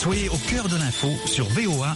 Soyez au cœur de l'info sur VOA.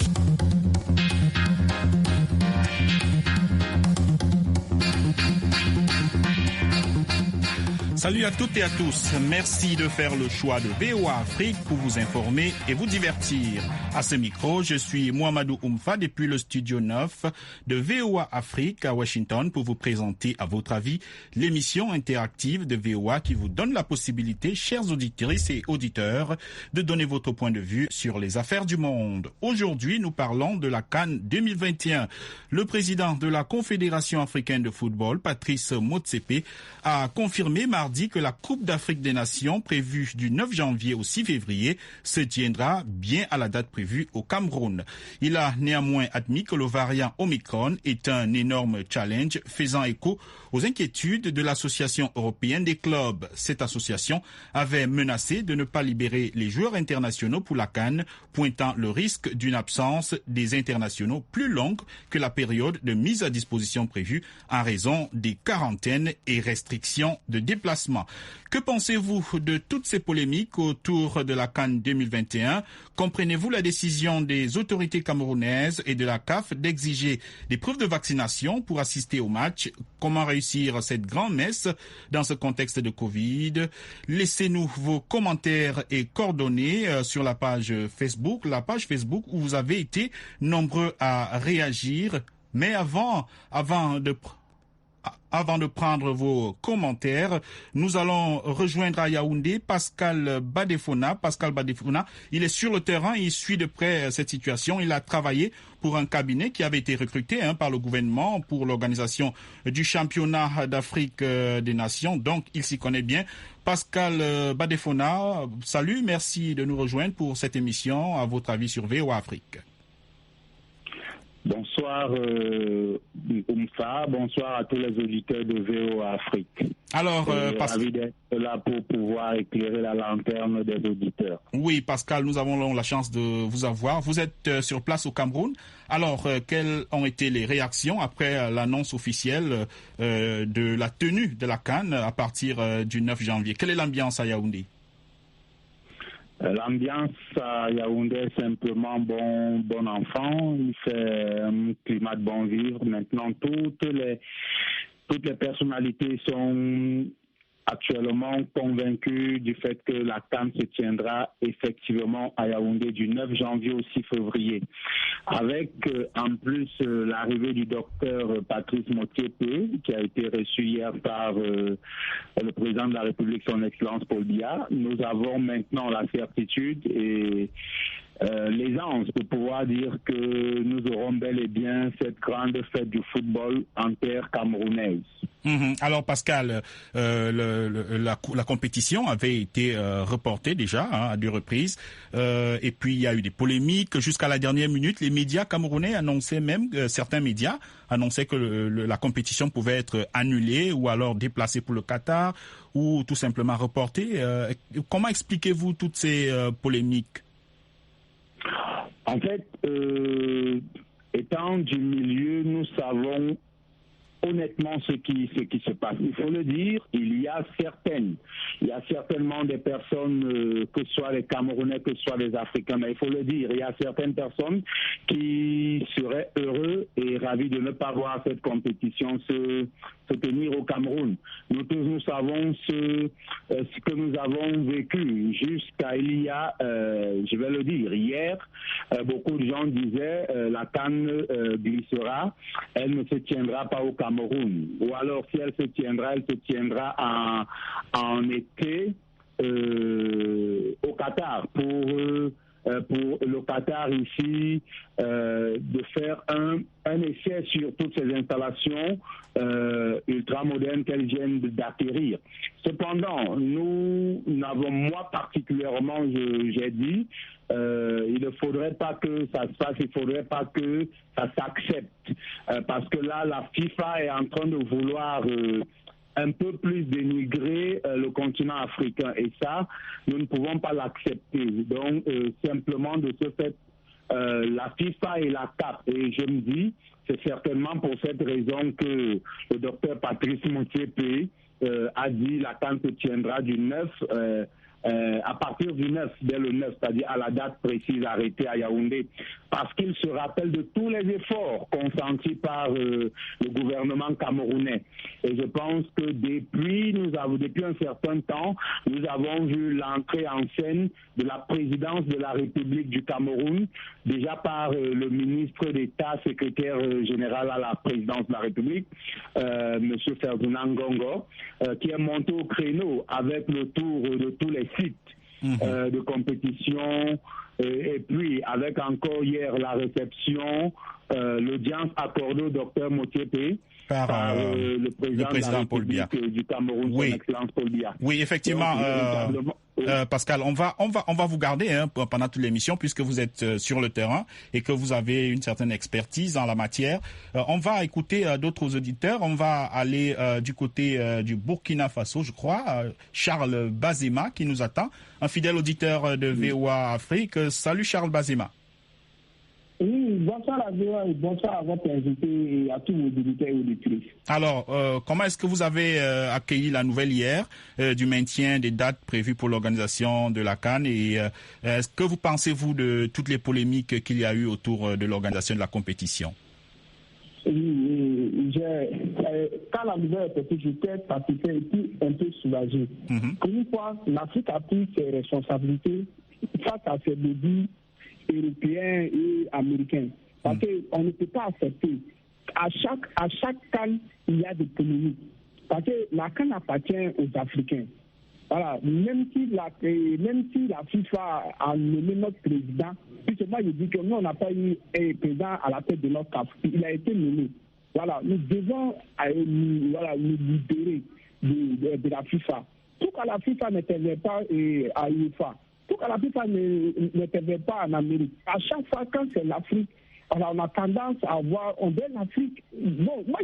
Salut à toutes et à tous. Merci de faire le choix de VOA Afrique pour vous informer et vous divertir. À ce micro, je suis Mohamedou Oumfa depuis le studio 9 de VOA Afrique à Washington pour vous présenter, à votre avis, l'émission interactive de VOA qui vous donne la possibilité, chers auditrices et auditeurs, de donner votre point de vue sur les affaires du monde. Aujourd'hui, nous parlons de la CAN 2021. Le président de la Confédération africaine de football, Patrice Motsepe, a confirmé mardi que la Coupe d'Afrique des Nations, prévue du 9 janvier au 6 février, se tiendra bien à la date prévue au Cameroun. Il a néanmoins admis que le variant Omicron est un énorme challenge, faisant écho aux inquiétudes de l'Association européenne des clubs. Cette association avait menacé de ne pas libérer les joueurs internationaux pour la CAN, pointant le risque d'une absence des internationaux plus longue que la période de mise à disposition prévue en raison des quarantaines et restrictions de déplacement. Que pensez-vous de toutes ces polémiques autour de la CAN 2021? Comprenez-vous la décision des autorités camerounaises et de la CAF d'exiger des preuves de vaccination pour assister au match? Comment réussir cette grand-messe dans ce contexte de Covid? Laissez-nous vos commentaires et coordonnées sur la page Facebook où vous avez été nombreux à réagir. Mais avant de prendre vos commentaires, nous allons rejoindre à Yaoundé Pascal Badefona. Pascal Badefona, il est sur le terrain, il suit de près cette situation. Il a travaillé pour un cabinet qui avait été recruté par le gouvernement pour l'organisation du championnat d'Afrique des Nations. Donc, il s'y connaît bien. Pascal Badefona, salut, merci de nous rejoindre pour cette émission. À votre avis sur VOA Afrique. Bonsoir Oumfa, bonsoir à tous les auditeurs de VOA Afrique. Alors, ravi d'être là pour pouvoir éclairer la lanterne des auditeurs. Oui, Pascal, nous avons la chance de vous avoir. Vous êtes sur place au Cameroun. Alors, quelles ont été les réactions après l'annonce officielle de la tenue de la CAN à partir du 9 janvier? Quelle est l'ambiance à Yaoundé? L'ambiance à Yaoundé est simplement bon enfant. Il fait un climat de bon vivre. Maintenant, toutes les personnalités sont actuellement convaincus du fait que la CAN se tiendra effectivement à Yaoundé du 9 janvier au 6 février. Avec en plus l'arrivée du docteur Patrice Motsepe, qui a été reçu hier par le président de la République, son Excellence Paul Biya, nous avons maintenant la certitude et l'aisance de pouvoir dire que nous aurons bel et bien cette grande fête du football en terre camerounaise. Alors Pascal, la compétition avait été reportée déjà à 2 reprises et puis il y a eu des polémiques jusqu'à la dernière minute. Les médias camerounais annonçaient même, certains médias annonçaient que la compétition pouvait être annulée ou alors déplacée pour le Qatar ou tout simplement reportée. Comment expliquez-vous toutes ces polémiques? En fait, étant du milieu, nous savons honnêtement ce qui se passe. Il faut le dire, il y a certainement des personnes, que ce soit les Camerounais, que ce soit les Africains, mais il faut le dire, il y a certaines personnes qui seraient heureux et ravis de ne pas voir cette compétition se tenir au Cameroun. Nous tous, nous savons ce que nous avons vécu jusqu'à il y a, je vais le dire, hier, beaucoup de gens disaient la CAN glissera, elle ne se tiendra pas au Cameroun. Ou alors, si elle se tiendra en été au Qatar pour le Qatar ici de faire un essai sur toutes ces installations ultra-modernes qu'elles viennent d'acquérir. Cependant, nous n'avons, moi particulièrement, j'ai dit, il ne faudrait pas que ça se fasse, il ne faudrait pas que ça s'accepte. Parce que là, la FIFA est en train de vouloir un peu plus dénigrer le continent africain. Et ça, nous ne pouvons pas l'accepter. Donc, simplement de ce fait, la FIFA et la CAF, et je me dis, c'est certainement pour cette raison que le docteur Patrice Motsepe a dit la CAN se tiendra du 9 à partir du 9, dès le 9, c'est-à-dire à la date précise arrêtée à Yaoundé, parce qu'il se rappelle de tous les efforts consentis par le gouvernement camerounais. Et je pense que depuis un certain temps, nous avons vu l'entrée en scène de la présidence de la République du Cameroun, déjà par le ministre d'État, secrétaire général à la présidence de la République, M. Ferdinand Ngongo, qui est monté au créneau avec le tour de tous les sites de compétition, et puis avec encore hier la réception, l'audience accordée au docteur Motiepe par le président Paul Biya du Cameroun, son Excellence Paul Biya. Oui, effectivement. Pascal, on va vous garder pendant toute l'émission puisque vous êtes sur le terrain et que vous avez une certaine expertise en la matière. On va écouter d'autres auditeurs. On va aller du côté du Burkina Faso, je crois. Charles Bazema qui nous attend, un fidèle auditeur de VOA Afrique. Salut Charles Bazema. Oui, bonsoir à VOA et bonsoir à votre invité et à tous vos auditeurs et auditrices. Alors, comment est-ce que vous avez accueilli la nouvelle hier du maintien des dates prévues pour l'organisation de la CAN et que vous pensez-vous de toutes les polémiques qu'il y a eu autour de l'organisation de la compétition? Oui, quand la nouvelle est sortie, j'étais satisfait et puis un peu soulagé. Pour une fois, l'Afrique a pris ses responsabilités face à ses débuts européens et américains. Parce qu'on ne peut pas accepter. À chaque CAN, il y a des polémiques. Parce que la CAN appartient aux Africains. Voilà. Même si la FIFA a nommé notre président, justement, il dit que nous, on n'a pas eu un président à la tête de notre CAF. Il a été nommé. Voilà. Nous devons nous libérer de la FIFA. Tout qu'à la FIFA n'intervient pas à l'UEFA. Tout qu'à la FIFA n'intervient pas en Amérique. À chaque fois, quand c'est l'Afrique, alors on a tendance à voir, on donne l'Afrique. Bon, moi,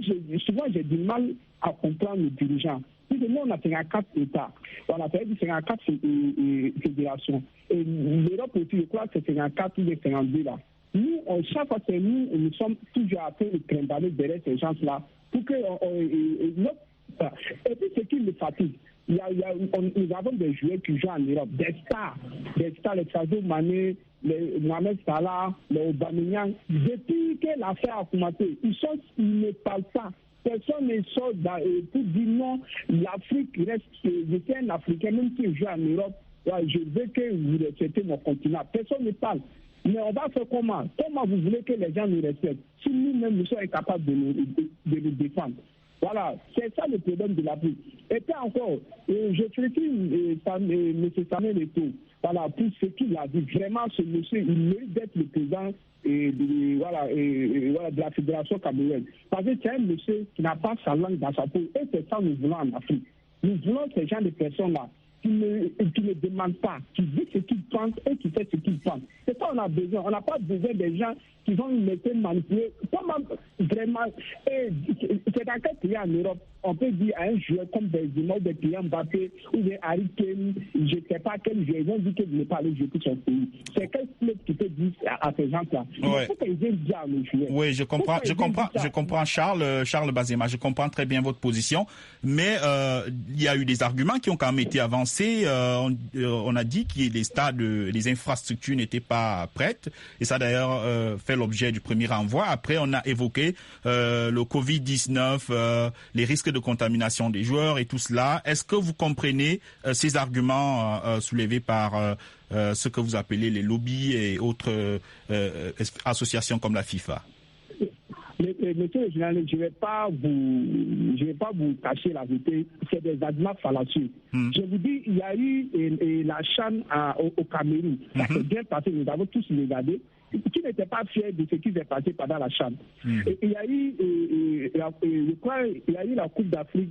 souvent, j'ai du mal à comprendre les dirigeants. Nous, on a 54 États. On a fait 54 fédérations. Et l'Europe aussi, je crois que c'est 54 ou 52 là. Nous, chaque fois que nous sommes toujours à faire le trimballer derrière ces gens-là pour que et puis, ce qui me fatigue, nous avons des joueurs qui jouent en Europe, des stars, les Sadio Mané, les Mohamed Salah, les Aubameyang. Depuis que l'affaire a commencé, ils ne parlent pas. Personne ne sort pour dire non, l'Afrique reste, je suis un Africain, même si je joue en Europe, je veux que vous respectez mon continent. Personne ne parle. Mais on va faire comment? Comment vous voulez que les gens nous respectent si nous-mêmes nous sommes incapables de nous défendre? Voilà, c'est ça le problème de l'Afrique. Et puis encore, je félicite M. Samuel Eto'o, voilà, pour ce qu'il a dit. Vraiment, ce monsieur, il mérite d'être le président de la Fédération camerounaise. Parce que c'est un monsieur qui n'a pas sa langue dans sa peau. Et c'est ça que nous voulons en Afrique. Nous voulons ces gens de personnes-là qui ne demandent pas, qui disent ce qu'ils pensent et qui fait ce qu'ils pensent. C'est ça qu'on a besoin. On n'a pas besoin des gens qui vont nous laisser manipuler. Comment vraiment, c'est dans quel pays en Europe on peut dire à un joueur comme Benzema ou des clients Mbappé ou des Harry Kane, je ne sais pas quel joueur, ils vont dire que vous ne pas aller jouer pour son pays. C'est quel club qui peut dire à ces gens-là? Il faut qu'ils viennent dire à nos joueurs. Oui, je comprends Charles Bazema, je comprends très bien votre position, mais il y a eu des arguments qui ont quand même été avancés. On a dit que les stades, les infrastructures n'étaient pas prêtes, et ça d'ailleurs fait l'objet du premier renvoi. Après, on a évoqué le Covid-19, les risques de contamination des joueurs et tout cela. Est-ce que vous comprenez ces arguments soulevés par ce que vous appelez les lobbies et autres associations comme la FIFA? Monsieur le journaliste, je ne vais pas vous cacher la vérité. C'est des arguments fallacieux. Je vous dis, il y a eu la CHAN au Cameroun. Ça s'est bien passé. Nous avons tous regardé. Qui n'était pas fier de ce qui s'est passé pendant la CHAN. Il y a eu, je crois, il y a eu la Coupe d'Afrique,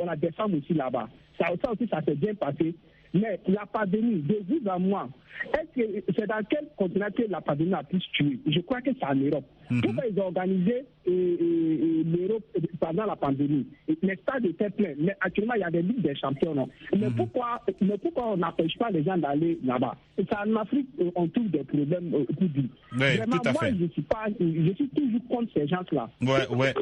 on a des femmes aussi là-bas. Ça aussi, ça s'est bien passé. Mais la pandémie, de vous à moi, Est-ce que c'est dans quel continent que la pandémie a pu se tuer? Je crois que c'est en Europe. Pourquoi ils ont organisé l'Europe pendant la pandémie? Les stades étaient pleins, mais actuellement il y a des ligues des champions. Non? Mais pourquoi on n'empêche pas les gens d'aller là-bas? C'est en Afrique on trouve des problèmes plus durs. Vraiment, tout à fait. Je suis toujours contre ces gens-là. Ouais.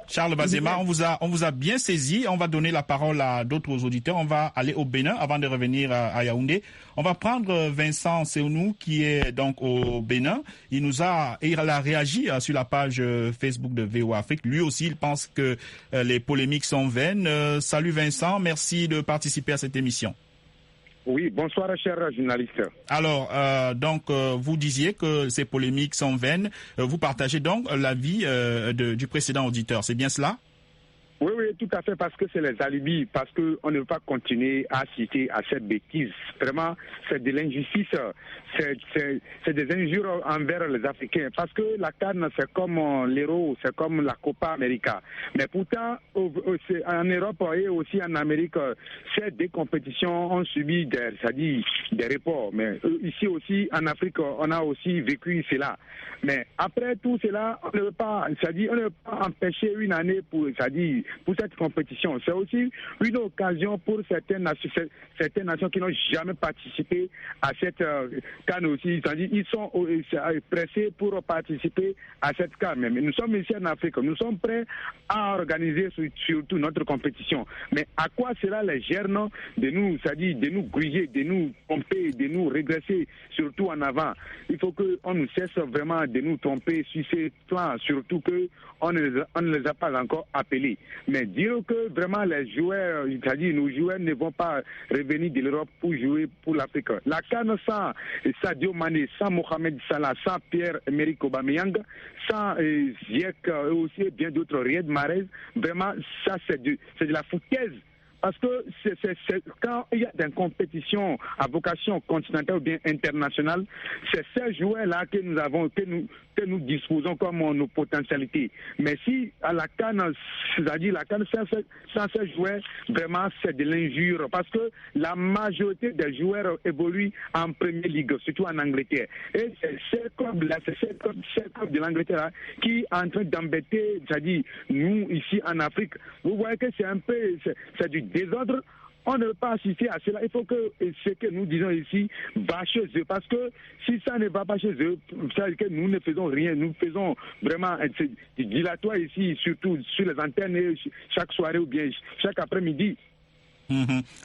Charles Bazema, on vous a bien saisi. On va donner la parole à d'autres auditeurs. On va aller au Bénin avant de revenir à Yaoundé. On va prendre Vincent Seounou qui est donc au Bénin. Il a réagi sur la page Facebook de VOA Afrique. Lui aussi, il pense que les polémiques sont vaines. Salut Vincent, merci de participer à cette émission. Oui, bonsoir cher journaliste. Alors, vous disiez que ces polémiques sont vaines. Vous partagez donc l'avis du précédent auditeur, c'est bien cela? Oui, tout à fait, parce que c'est les alibis, parce qu'on ne veut pas continuer à citer à cette bêtise. Vraiment, c'est de l'injustice, c'est des injures envers les Africains, parce que la CAN, c'est comme l'Euro, c'est comme la Copa América. Mais pourtant, en Europe et aussi en Amérique, ces deux compétitions ont subi des reports. Mais ici aussi, en Afrique, on a aussi vécu cela. Mais après tout cela, on ne veut pas, on ne veut pas empêcher une année pour cette compétition. C'est aussi une occasion pour certaines nations qui n'ont jamais participé à cette CAN aussi. Ils sont pressés pour participer à cette CAN. Mais nous sommes ici en Afrique, nous sommes prêts à organiser surtout notre compétition. Mais à quoi cela les gêne de nous, de nous gruger, de nous tromper, de nous régresser, surtout en avant? Il faut qu'on nous cesse vraiment de nous tromper sur ces plans, surtout qu'on ne les a pas encore appelés. Mais dire que vraiment les joueurs, nos joueurs ne vont pas revenir de l'Europe pour jouer pour l'Afrique. La CAN sans Sadio Mané, sans Mohamed Salah, sans Pierre-Emerick Aubameyang, sans Ziyech et aussi bien d'autres, Riyad Mahrez, vraiment ça c'est de la foutaise. Parce que quand il y a des compétitions à vocation continentale ou bien internationale, c'est ces joueurs-là que nous disposons comme nos potentialités. Mais si à la CAN, c'est-à-dire la CAN sans ces joueurs, vraiment c'est de l'injure. Parce que la majorité des joueurs évoluent en Première Ligue, surtout en Angleterre. Et c'est ces clubs-là, c'est ces clubs de l'Angleterre qui est en train d'embêter, c'est-à-dire nous ici en Afrique. Vous voyez que c'est du désordre. On ne peut pas assister à cela. Il faut que ce que nous disons ici va chez eux. Parce que si ça ne va pas chez eux, ça veut dire que nous ne faisons rien. Nous faisons vraiment du dilatoire ici, surtout sur les antennes, chaque soirée ou bien chaque après-midi.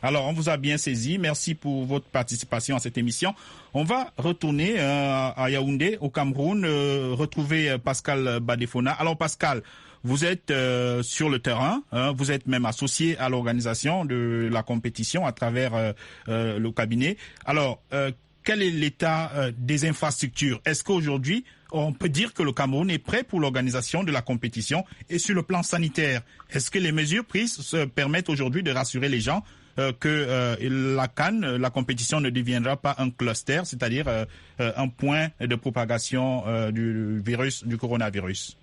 Alors, on vous a bien saisi. Merci pour votre participation à cette émission. On va retourner à Yaoundé, au Cameroun, retrouver Pascal Badefona. Alors, Pascal, vous êtes sur le terrain, vous êtes même associé à l'organisation de la compétition à travers le cabinet. Alors, quel est l'état des infrastructures? Est-ce qu'aujourd'hui, on peut dire que le Cameroun est prêt pour l'organisation de la compétition? Et sur le plan sanitaire, est-ce que les mesures prises permettent aujourd'hui de rassurer les gens que la CAN, la compétition ne deviendra pas un cluster, c'est-à-dire un point de propagation du coronavirus?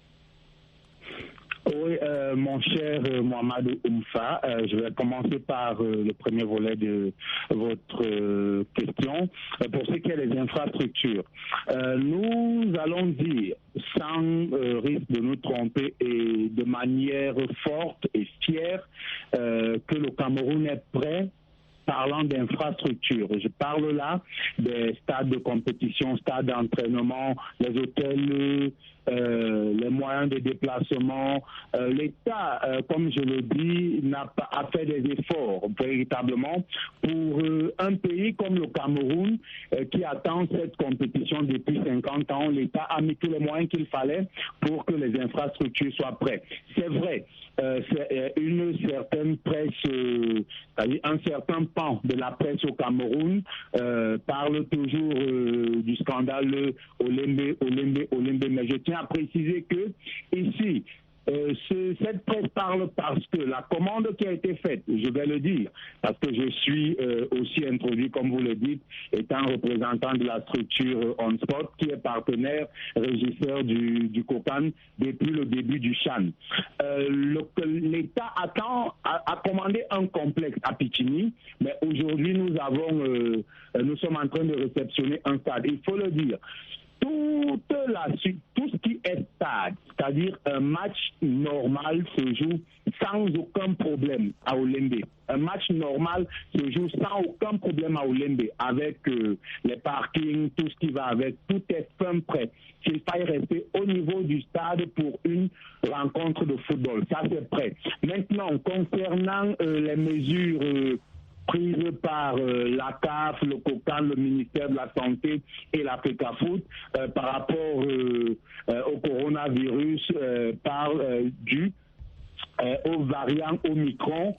Oui, mon cher Mohamed Oumfa, je vais commencer par le premier volet de votre question. Pour ce qui est des infrastructures, nous allons dire, sans risque de nous tromper et de manière forte et fière, que le Cameroun est prêt. Parlant d'infrastructures, je parle là des stades de compétition, stades d'entraînement, les hôtels, les moyens de déplacement. L'État, comme je le dis, a fait des efforts véritablement pour un pays comme le Cameroun qui attend cette compétition depuis 50 ans. L'État a mis tous les moyens qu'il fallait pour que les infrastructures soient prêtes. C'est vrai, c'est une certaine presse, c'est-à-dire un certain pan de la presse au Cameroun parle toujours du scandale Olembe, mais je tiens à préciser que ici, cette presse parle parce que la commande qui a été faite, je vais le dire, parce que je suis aussi introduit, comme vous le dites, étant représentant de la structure OnSport, qui est partenaire régisseur du COCAN depuis le début du CHAN. L'État a commandé un complexe à Pichini, mais aujourd'hui nous sommes en train de réceptionner un stade. Il faut le dire. Tout ce qui est stade, c'est-à-dire un match normal se joue sans aucun problème à Olembe. Un match normal se joue sans aucun problème à Olembe, avec les parkings, tout ce qui va avec, tout est fin prêt. S'il faille rester au niveau du stade pour une rencontre de football, ça c'est prêt. Maintenant, concernant les mesures prises par la CAF, le COCAN, le ministère de la Santé et l'Africafoot par rapport au coronavirus dû au variant Omicron.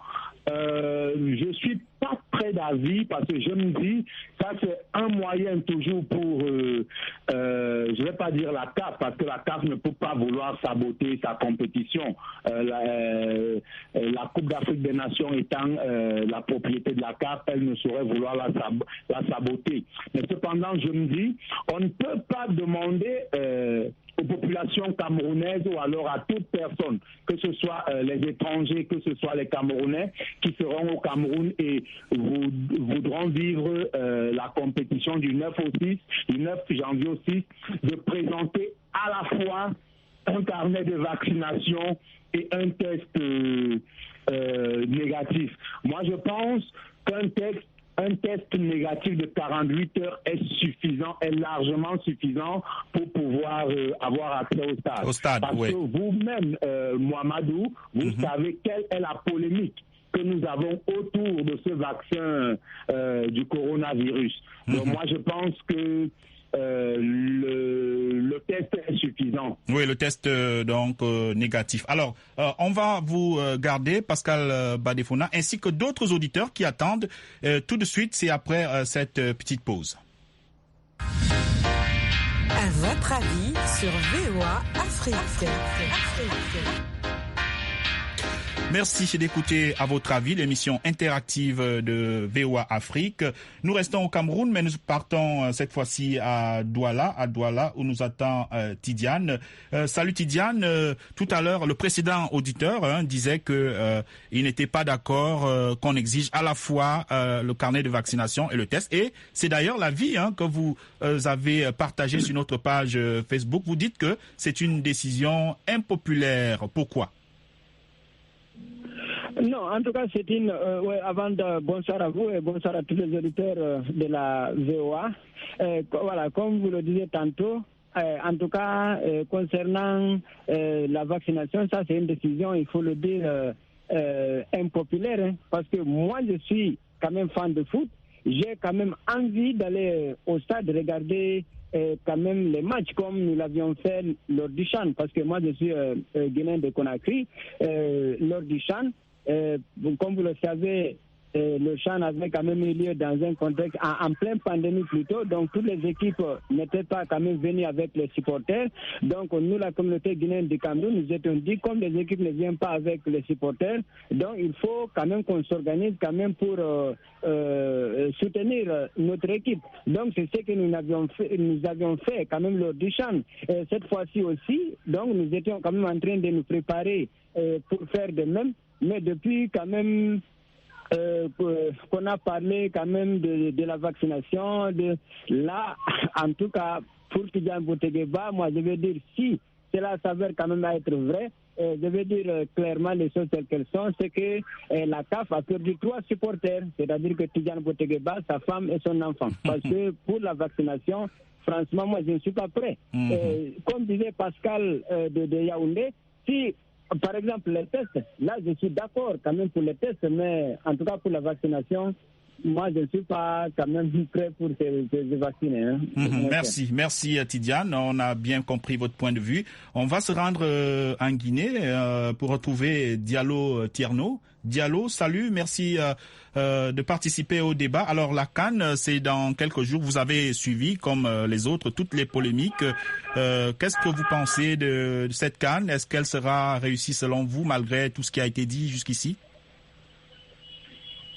Je suis pas très d'avis parce que je me dis ça c'est un moyen toujours pour je vais pas dire la CAF parce que la CAF ne peut pas vouloir saboter sa compétition, la Coupe d'Afrique des Nations étant la propriété de la CAF, elle ne saurait vouloir la saboter. Mais cependant je me dis on ne peut pas demander aux populations camerounaises ou alors à toute personne, que ce soit les étrangers, que ce soit les Camerounais qui seront au Cameroun et voudront vivre la compétition du 9 janvier au 6, de présenter à la fois un carnet de vaccination et un test négatif. Moi, je pense qu'un test négatif de 48 heures est suffisant, est largement suffisant pour pouvoir avoir accès au stade. Parce que vous-même, Mohamedou, vous savez quelle est la polémique que nous avons autour de ce vaccin du coronavirus. Donc moi, je pense que le test est suffisant. Oui, le test négatif. Alors, on va vous garder, Pascal Badefona, ainsi que d'autres auditeurs qui attendent. Tout de suite, c'est après cette petite pause. À votre avis sur VOA Afrique. Merci d'écouter À votre avis, l'émission interactive de VOA Afrique. Nous restons au Cameroun, mais nous partons cette fois-ci à Douala où nous attend Tidiane. Salut Tidiane. Tout à l'heure, le précédent auditeur disait que il n'était pas d'accord qu'on exige à la fois le carnet de vaccination et le test. Et c'est d'ailleurs l'avis que vous avez partagé sur notre page Facebook. Vous dites que c'est une décision impopulaire. Pourquoi? Non, en tout cas, c'est une... avant de... Bonsoir à vous et bonsoir à tous les auditeurs de la VOA. Voilà, comme vous le disiez tantôt, en tout cas, concernant la vaccination, ça c'est une décision, il faut le dire, impopulaire, parce que moi je suis quand même fan de foot, j'ai quand même envie d'aller au stade regarder quand même les matchs comme nous l'avions fait lors du CHAN, parce que moi je suis guinéen de Conakry, lors du CHAN. Comme vous le savez, le CHAN avait quand même eu lieu dans un contexte en pleine pandémie plutôt, donc toutes les équipes n'étaient pas quand même venues avec les supporters. Donc nous, la communauté guinéenne du Cameroun, nous étions dit comme les équipes ne viennent pas avec les supporters, donc il faut quand même qu'on s'organise quand même pour soutenir notre équipe. Donc c'est ce que nous avions fait quand même lors du CHAN. Cette fois-ci aussi, donc nous étions quand même en train de nous préparer pour faire de même. Mais depuis quand même qu'on a parlé quand même de la vaccination, là, en tout cas, pour Tidjane Boutegueba, moi je veux dire, si cela s'avère quand même être vrai, je veux dire clairement les choses telles qu'elles sont, c'est que la CAF a perdu 3 supporters, c'est-à-dire que Tidjane Boutegueba, sa femme et son enfant. Parce que pour la vaccination, franchement, moi je ne suis pas prêt. Comme disait Pascal de Yaoundé, si par exemple, les tests, là, je suis d'accord quand même pour les tests, mais en tout cas pour la vaccination, moi, je ne suis pas quand même prêt pour se vacciner. Merci Tidiane, on a bien compris votre point de vue. On va se rendre en Guinée pour retrouver Diallo Tierno. Diallo, salut, merci de participer au débat. Alors la CAN, c'est dans quelques jours, vous avez suivi comme les autres toutes les polémiques. Qu'est-ce que vous pensez de cette CAN? Est-ce qu'elle sera réussie selon vous malgré tout ce qui a été dit jusqu'ici?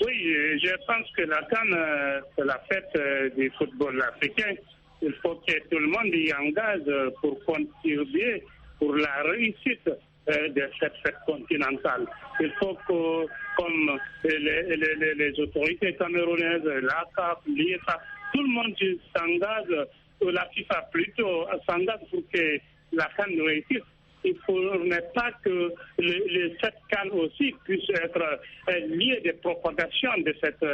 Oui, je pense que la CAN, c'est la fête du football africain. Il faut que tout le monde y engage pour contribuer pour la réussite de cette fête continentale. Il faut que, comme les autorités camerounaises, la CAF, l'IFA, tout le monde s'engage, ou la FIFA plutôt, s'engage pour que la CAN réussisse. Il ne faudrait pas que cette CAN aussi puisse être liée des propagations de cette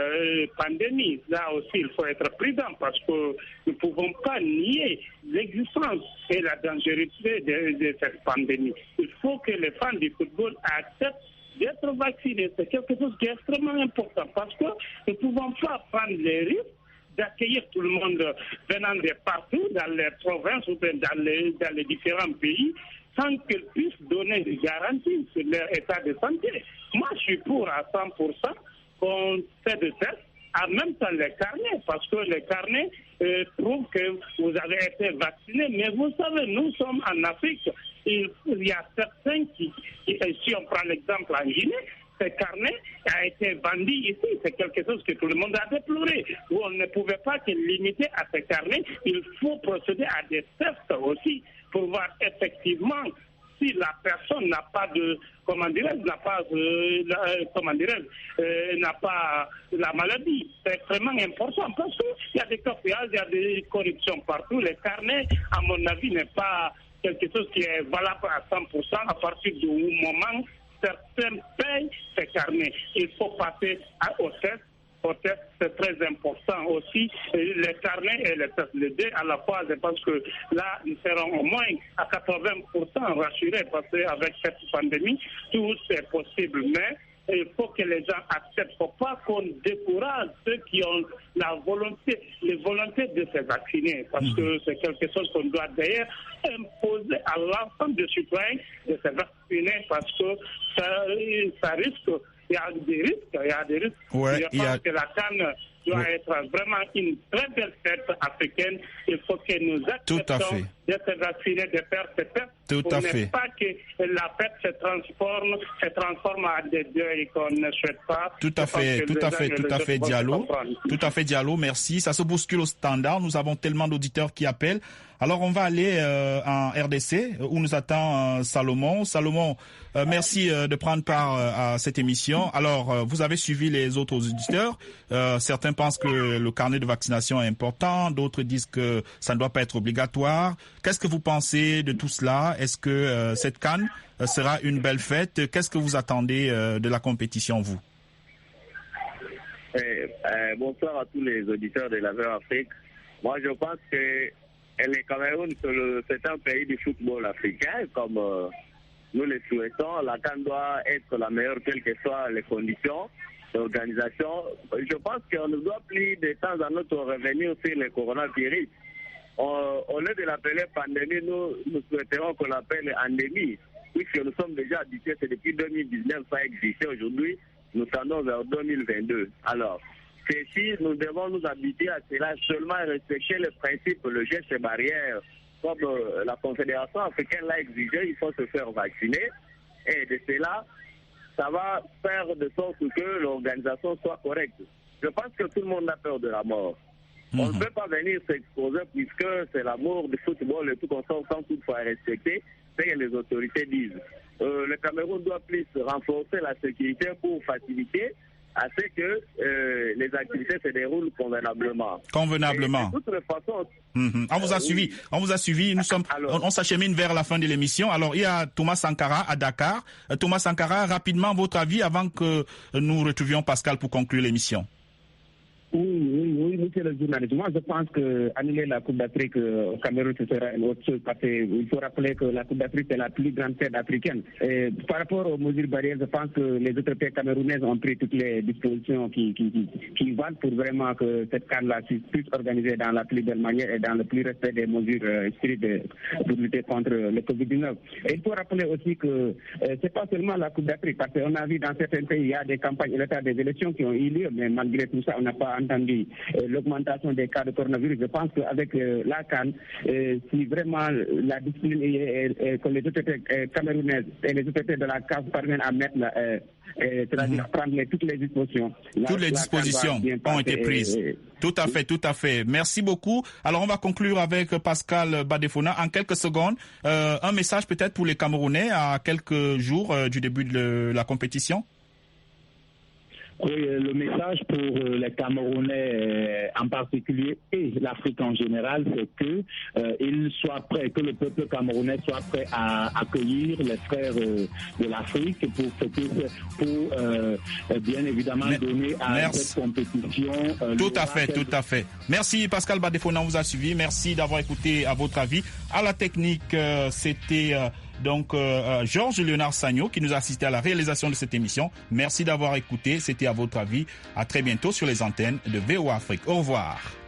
pandémie. Là aussi, il faut être prudent parce que nous ne pouvons pas nier l'existence et la dangerosité de cette pandémie. Il faut que les fans du football acceptent d'être vaccinés. C'est quelque chose qui est extrêmement important parce que nous ne pouvons pas prendre les risques d'accueillir tout le monde venant de partout, dans les provinces ou dans les différents pays, sans qu'ils puissent donner des garanties sur leur état de santé. Moi, je suis pour à 100% qu'on fait des tests, en même temps les carnets, parce que les carnets prouvent que vous avez été vacciné. Mais vous savez, nous sommes en Afrique. Il y a certains qui si on prend l'exemple en Guinée, ce carnet a été vendu ici. C'est quelque chose que tout le monde a déploré. Où on ne pouvait pas se limiter à ce carnet. Il faut procéder à des tests aussi pour voir effectivement si la personne n'a pas de, n'a pas la maladie. C'est extrêmement important parce qu'il y a des copiages, il y a des corruptions partout. Les carnets, à mon avis, n'est pas quelque chose qui est valable à 100% à partir du moment certains payent ces carnets. Il faut passer au test. C'est très important aussi. Les carnets et les tests, les deux à la fois, je pense que là, nous serons au moins à 80% rassurés parce qu'avec cette pandémie, tout est possible. Mais il faut que les gens acceptent. Il ne faut pas qu'on décourage ceux qui ont les volontés de se vacciner parce que c'est quelque chose qu'on doit d'ailleurs imposer à l'ensemble des citoyens de se vacciner parce que ça risque. Il y a des risques. Ouais, je pense que la CAN doit être vraiment une très belle fête africaine. Il faut que nous acceptons de se vacciner, de faire ces tests. Pour ne pas que la fête se transforme à des deuils qu'on ne souhaite pas. Tout à fait, Diallo. Tout à fait, Diallo, merci. Ça se bouscule au standard. Nous avons tellement d'auditeurs qui appellent. Alors, on va aller en RDC, où nous attend Salomon. Salomon, merci de prendre part à cette émission. Alors, vous avez suivi les autres auditeurs. Certains pensent que le carnet de vaccination est important. D'autres disent que ça ne doit pas être obligatoire. Qu'est-ce que vous pensez de tout cela? Est-ce que cette CAN sera une belle fête? Qu'est-ce que vous attendez de la compétition, vous? Bonsoir à tous les auditeurs de la VOA Afrique. Moi, je pense que le Cameroun, c'est un pays du football africain, comme nous le souhaitons. La CAN doit être la meilleure, quelles que soient les conditions d'organisation. Je pense qu'on ne doit plus de temps à autre revenir sur le coronavirus. Au lieu de l'appeler pandémie, nous souhaiterons qu'on l'appelle endémie, puisque nous sommes déjà habitués, c'est depuis 2019, ça existait aujourd'hui, nous tendons vers 2022. Alors, nous devons nous habituer à cela, seulement respecter le principe, le geste barrière, comme la Confédération africaine l'a exigé, il faut se faire vacciner, et de cela, ça va faire de sorte que l'organisation soit correcte. Je pense que tout le monde a peur de la mort. On ne peut pas venir s'exposer puisque c'est l'amour du football et tout qu'on sort sans toutefois respecter ce que les autorités disent. Le Cameroun doit plus renforcer la sécurité pour faciliter à ce que les activités se déroulent convenablement. Convenablement. De toute façon, on vous a suivi. On s'achemine vers la fin de l'émission. Alors, il y a Thomas Sankara à Dakar. Thomas Sankara, rapidement, votre avis avant que nous retrouvions Pascal pour conclure l'émission. Oui, monsieur le journaliste. Moi, je pense que annuler la Coupe d'Afrique au Cameroun, ce sera une autre chose parce qu'il faut rappeler que la Coupe d'Afrique, c'est la plus grande fête africaine. Et par rapport aux mesures barrières, je pense que les autorités camerounaises ont pris toutes les dispositions qui valent pour vraiment que cette CAN-là puisse organiser dans la plus belle manière et dans le plus respect des mesures strictes pour lutter contre le Covid-19. Et il faut rappeler aussi que c'est pas seulement la Coupe d'Afrique, parce qu'on a vu dans certains pays, il y a des campagnes électorales, des élections qui ont eu lieu, mais malgré tout ça, on n'a pas entendu l'augmentation des cas de coronavirus. Je pense qu'avec la CAN, si vraiment la discipline que les autorités camerounaises et les autorités de la CAF parviennent à mettre c'est-à-dire prendre toutes les dispositions. Toutes les dispositions ont été prises. Tout à fait. Merci beaucoup. Alors, on va conclure avec Pascal Badefona. En quelques secondes, un message peut-être pour les Camerounais à quelques jours du début de la compétition. Oui, le message pour les Camerounais en particulier et l'Afrique en général, c'est que ils soient prêts, que le peuple camerounais soit prêt à accueillir les frères de l'Afrique pour bien évidemment donner à cette compétition. Tout à fait. Merci Pascal Badefona, on vous a suivi. Merci d'avoir écouté à votre avis. À la technique, c'était Georges Léonard Sagno qui nous a assisté à la réalisation de cette émission. Merci d'avoir écouté. C'était à votre avis. À très bientôt sur les antennes de VOA Afrique. Au revoir.